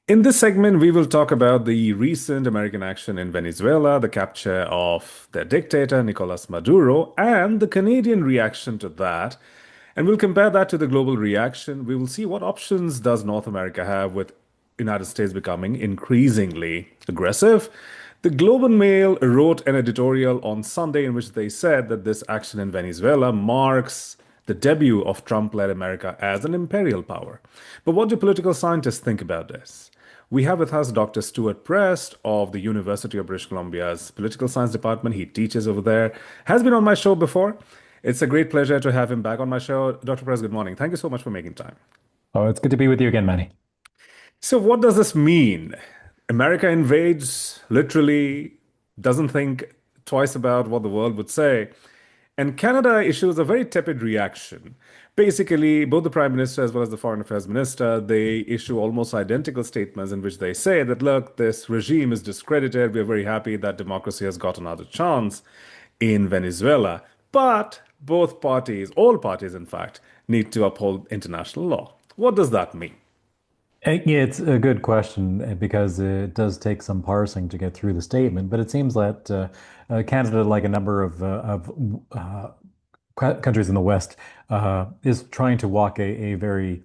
In this segment, we will talk about the recent American action in Venezuela, the capture of their dictator, Nicolás Maduro, and the Canadian reaction to that. And we'll compare that to the global reaction. We will see what options does North America have with United States becoming increasingly aggressive. The Globe and Mail wrote an editorial on Sunday in which they said that this action in Venezuela marks the debut of Trump-led America as an imperial power. But what do political scientists think about this? We have with us Dr. Stewart Prest of the University of British Columbia's Political Science Department. He teaches over there, has been on my show before. It's a great pleasure to have him back on my show. Dr. Prest, good morning. Thank you so much for making time. Oh, it's good to be with you again, Manny. So, what does this mean? America invades, literally, doesn't think twice about what the world would say. And Canada issues a very tepid reaction. Basically, both the Prime Minister as well as the Foreign Affairs Minister, they issue almost identical statements in which they say that, look, this regime is discredited. We're very happy that democracy has got another chance in Venezuela. But both parties, all parties, in fact, need to uphold international law. What does that mean? Yeah, it's a good question because it does take some parsing to get through the statement, but it seems that Canada, like a number of countries in the West, is trying to walk a very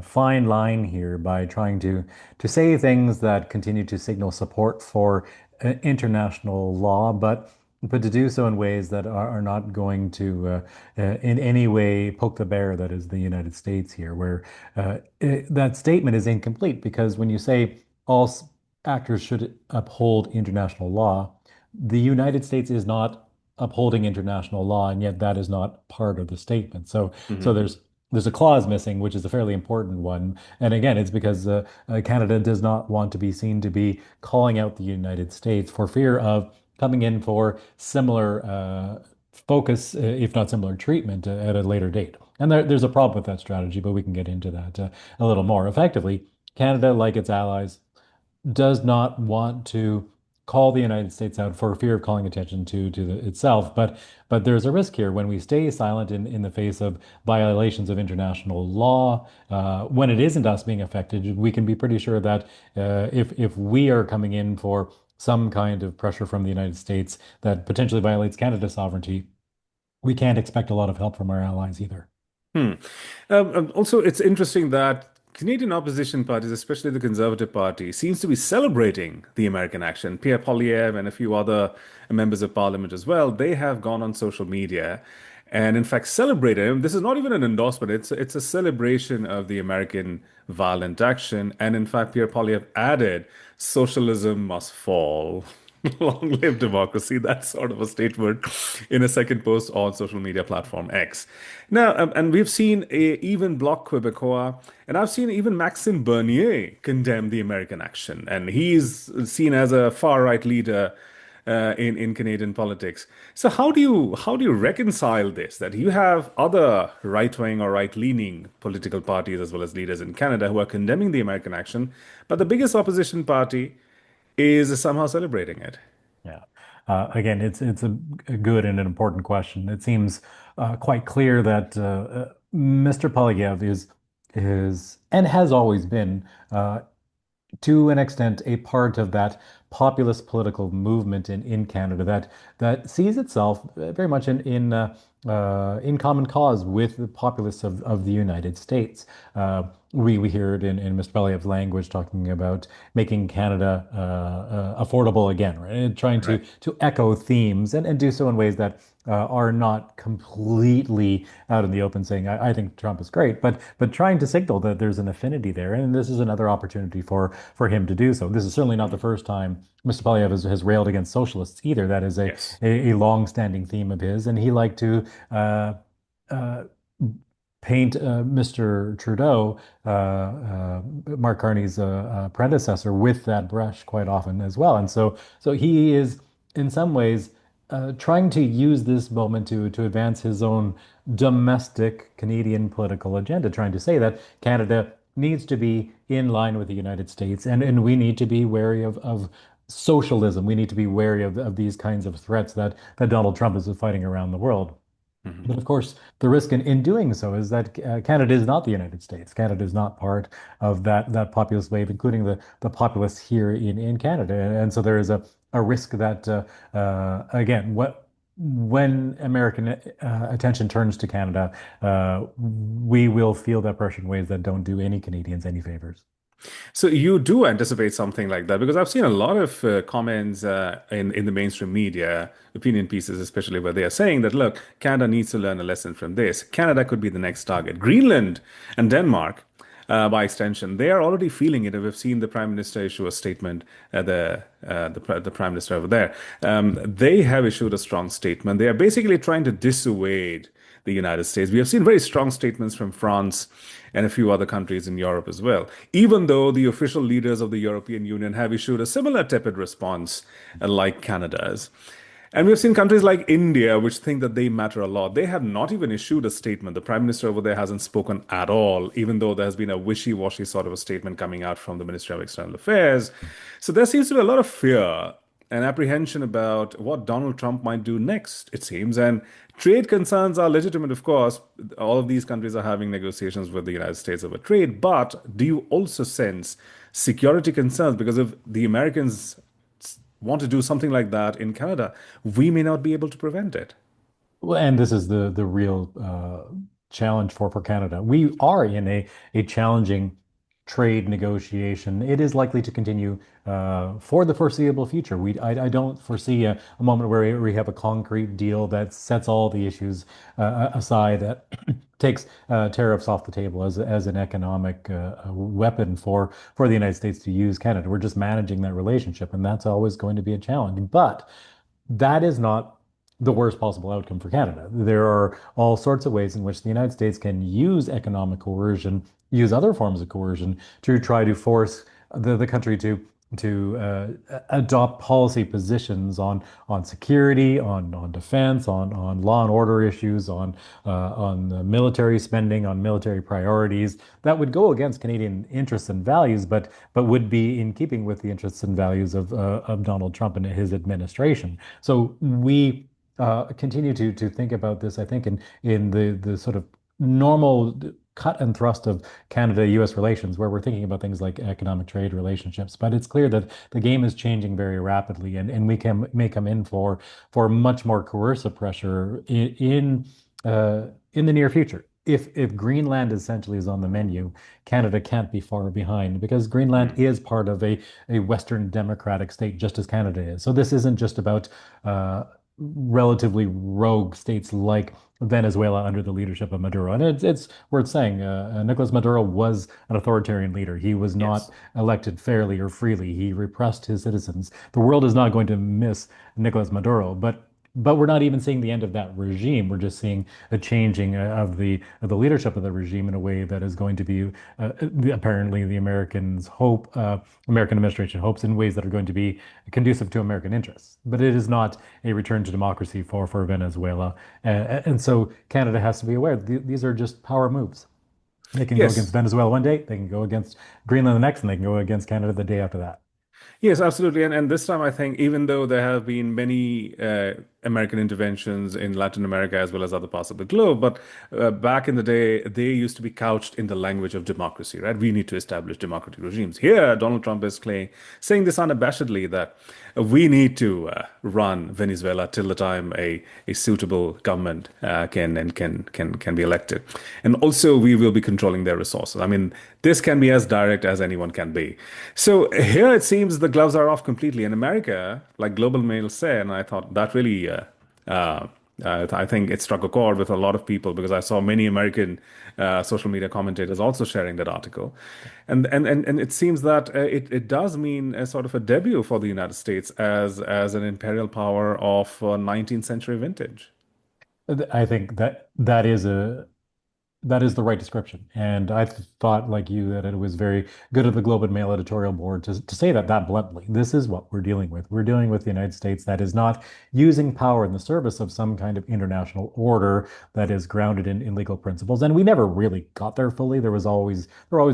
fine line here by trying to say things that continue to signal support for international law, but to do so in ways that are not going to in any way poke the bear that is the United States here, where that statement is incomplete because when you say actors should uphold international law, the United States is not upholding international law, and yet that is not part of the statement. So Mhm. there's a clause missing, which is a fairly important one. And again, it's because Canada does not want to be seen to be calling out the United States for fear of coming in for similar focus, if not similar treatment, at a later date. And there's a problem with that strategy, but we can get into that a little more. Effectively, Canada, like its allies, does not want to call the United States out for fear of calling attention to itself. But there's a risk here when we stay silent in the face of violations of international law. When it isn't us being affected, we can be pretty sure that if we are coming in for some kind of pressure from the United States that potentially violates Canada's sovereignty, we can't expect a lot of help from our allies either. Hmm. Also, it's interesting that Canadian opposition parties, especially the Conservative Party, seems to be celebrating the American action. Pierre Poilievre and a few other members of Parliament as well, they have gone on social media and, in fact, celebrated. And this is not even an endorsement; it's a celebration of the American violent action. And in fact, Pierre Poilievre added, "Socialism must fall." Long live democracy. That's sort of a statement in a second post on social media platform X. Now, and we've seen even Bloc Québécois, and I've seen even Maxime Bernier condemn the American action, and he's seen as a far-right leader in Canadian politics. So how do you reconcile this? That you have other right-wing or right-leaning political parties as well as leaders in Canada who are condemning the American action, but the biggest opposition party is somehow celebrating it. Yeah. Again, it's a good and an important question. It seems quite clear that Mr. Poilievre is and has always been to an extent a part of that populist political movement in Canada that sees itself very much in common cause with the populists of the United States. We hear it in Mr. Poilievre's language talking about making Canada affordable again, right? And trying Right. to echo themes and do so in ways that are not completely out in the open saying, I think Trump is great, but trying to signal that there's an affinity there. And this is another opportunity for him to do so. This is certainly not the first time Mr. Poilievre has railed against socialists either. That is Yes. a long-standing theme of his. And he liked to uh, paint Mr. Trudeau, Mark Carney's predecessor, with that brush quite often as well. And so he is, in some ways, trying to use this moment to advance his own domestic Canadian political agenda, trying to say that Canada needs to be in line with the United States, and we need to be wary of socialism. We need to be wary of these kinds of threats that Donald Trump is fighting around the world. Mhm. But of course, the risk in doing so is that Canada is not the United States. Canada is not part of that populist wave, including the populace here in Canada. And so there is a risk that, again, when American attention turns to Canada, we will feel that pressure in ways that don't do any Canadians any favors. So you do anticipate something like that because I've seen a lot of comments in the mainstream media, opinion pieces especially, where they are saying that look, Canada needs to learn a lesson from this. Canada could be the next target. Greenland and Denmark, by extension, they are already feeling it. We've seen the Prime Minister issue a statement. The Prime Minister over there, they have issued a strong statement. They are basically trying to dissuade the United States. We have seen very strong statements from France and a few other countries in Europe as well, even though the official leaders of the European Union have issued a similar tepid response, like Canada's. And we've seen countries like India, which think that they matter a lot. They have not even issued a statement. The prime minister over there hasn't spoken at all, even though there has been a wishy-washy sort of a statement coming out from the Ministry of External Affairs. So there seems to be a lot of fear and apprehension about what Donald Trump might do next, it seems. And trade concerns are legitimate, of course. All of these countries are having negotiations with the United States over trade. But do you also sense security concerns? Because if the Americans want to do something like that in Canada, we may not be able to prevent it. Well, and this is the real challenge for Canada. We are in a challenging trade negotiation. It is likely to continue for the foreseeable future. I don't foresee a moment where we have a concrete deal that sets all the issues aside, that takes tariffs off the table as an economic weapon for the United States to use Canada. We're just managing that relationship, and that's always going to be a challenge. But that is not the worst possible outcome for Canada. There are all sorts of ways in which the United States can use economic coercion, use other forms of coercion to try to force the country to adopt policy positions on security, on defense, on law and order issues, on military spending, on military priorities that would go against Canadian interests and values, but would be in keeping with the interests and values of Donald Trump and his administration. So we continue to think about this, I think, in the sort of normal cut and thrust of Canada-US relations, where we're thinking about things like economic trade relationships. But it's clear that the game is changing very rapidly, and may come in for much more coercive pressure in the near future. If Greenland essentially is on the menu, Canada can't be far behind because Greenland Mm. is part of a Western democratic state, just as Canada is. So this isn't just about relatively rogue states like Venezuela under the leadership of Maduro. And it's worth saying, Nicolás Maduro was an authoritarian leader. He was not Yes. elected fairly or freely. He repressed his citizens. The world is not going to miss Nicolás Maduro, but we're not even seeing the end of that regime. We're just seeing a changing of the leadership of the regime in a way that is going to be apparently the Americans hope, American administration hopes in ways that are going to be conducive to American interests. But it is not a return to democracy for Venezuela. And so Canada has to be aware these are just power moves. They can go against Yes. Venezuela one day, they can go against Greenland the next, and they can go against Canada the day after that. Yes, absolutely. And this time, I think, even though there have been many American interventions in Latin America as well as other parts of the globe, but back in the day, they used to be couched in the language of democracy, right? We need to establish democratic regimes. Here, Donald Trump is saying this unabashedly that we need to run Venezuela till the time a suitable government can be elected, and also we will be controlling their resources. I mean, this can be as direct as anyone can be. So here it seems the gloves are off completely. In America, like Global Mail said, and I thought that really uh, I think it struck a chord with a lot of people because I saw many American social media commentators also sharing that article, and it seems that it does mean a sort of a debut for the United States as an imperial power of 19th century vintage. I think that is the right description. And I thought, like you, that it was very good of the Globe and Mail editorial board to say that bluntly. This is what we're dealing with. We're dealing with the United States that is not using power in the service of some kind of international order that is grounded in legal principles. And we never really got there fully. There were always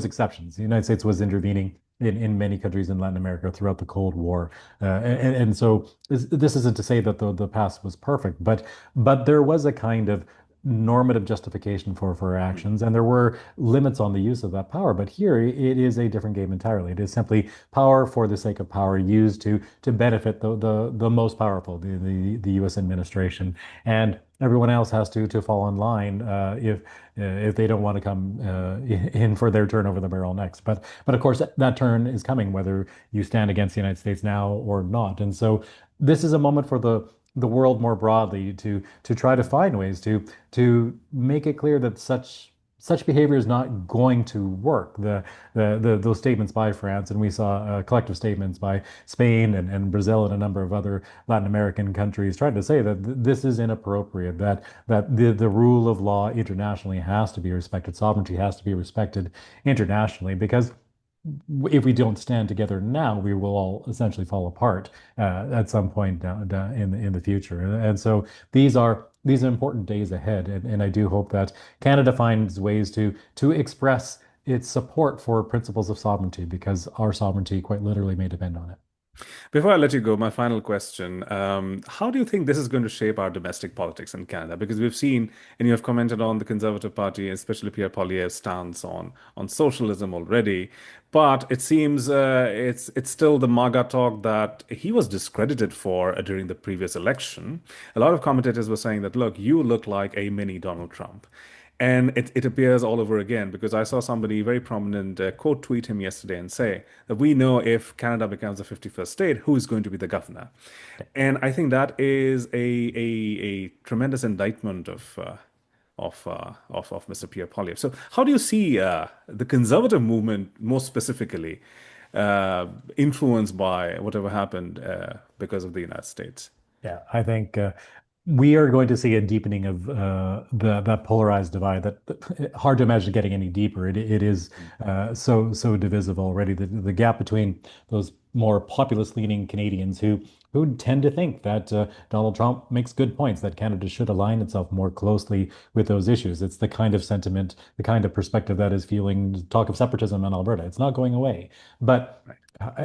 exceptions. The United States was intervening in many countries in Latin America throughout the Cold War. And so this isn't to say that the past was perfect, but there was a kind of normative justification for actions, and there were limits on the use of that power. But here it is a different game entirely. It is simply power for the sake of power used to benefit the most powerful, the U.S. administration, and everyone else has to fall in line if they don't want to come in for their turn over the barrel next. But of course that turn is coming whether you stand against the United States now or not. And so this is a moment for the world more broadly to try to find ways to make it clear that such behavior is not going to work. Those statements by France, and we saw collective statements by Spain and Brazil and a number of other Latin American countries trying to say that this is inappropriate, that the rule of law internationally has to be respected, sovereignty has to be respected internationally, because if we don't stand together now, we will all essentially fall apart at some point down in the future. And so these are important days ahead, and I do hope that Canada finds ways to express its support for principles of sovereignty, because our sovereignty quite literally may depend on it. Before I let you go, my final question. How do you think this is going to shape our domestic politics in Canada? Because we've seen, and you have commented on the Conservative Party, especially Pierre Poilievre's stance on socialism already. But it seems it's still the MAGA talk that he was discredited for during the previous election. A lot of commentators were saying that, look, you look like a mini Donald Trump. And it appears all over again because I saw somebody very prominent quote tweet him yesterday and say that we know if Canada becomes the 51st state, who is going to be the governor. And I think that is a tremendous indictment of Mr. Pierre Poilievre. So how do you see the conservative movement more specifically influenced by whatever happened because of the United States? Yeah, I think we are going to see a deepening of that polarized divide. That hard to imagine getting any deeper. It is so divisive already. The gap between those more populist-leaning Canadians who tend to think that Donald Trump makes good points, that Canada should align itself more closely with those issues. It's the kind of sentiment, the kind of perspective that is fueling talk of separatism in Alberta. It's not going away, but.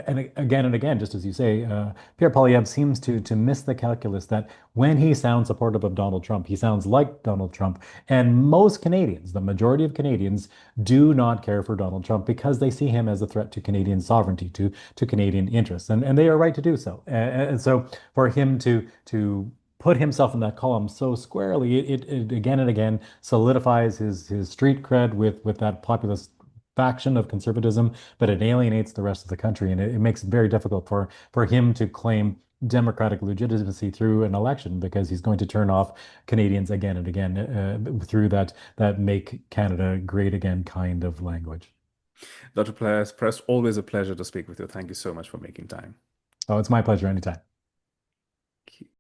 And again, just as you say, Pierre Poilievre seems to miss the calculus that when he sounds supportive of Donald Trump, he sounds like Donald Trump. And most Canadians, the majority of Canadians, do not care for Donald Trump because they see him as a threat to Canadian sovereignty, to Canadian interests, and they are right to do so. And so for him to put himself in that column so squarely, it again and again solidifies his street cred with that populist faction of conservatism, but it alienates the rest of the country, and it makes it very difficult for him to claim democratic legitimacy through an election, because he's going to turn off Canadians again and again through that make Canada great again kind of language. Dr. Prest, always a pleasure to speak with you. Thank you so much for making time. Oh, it's my pleasure anytime.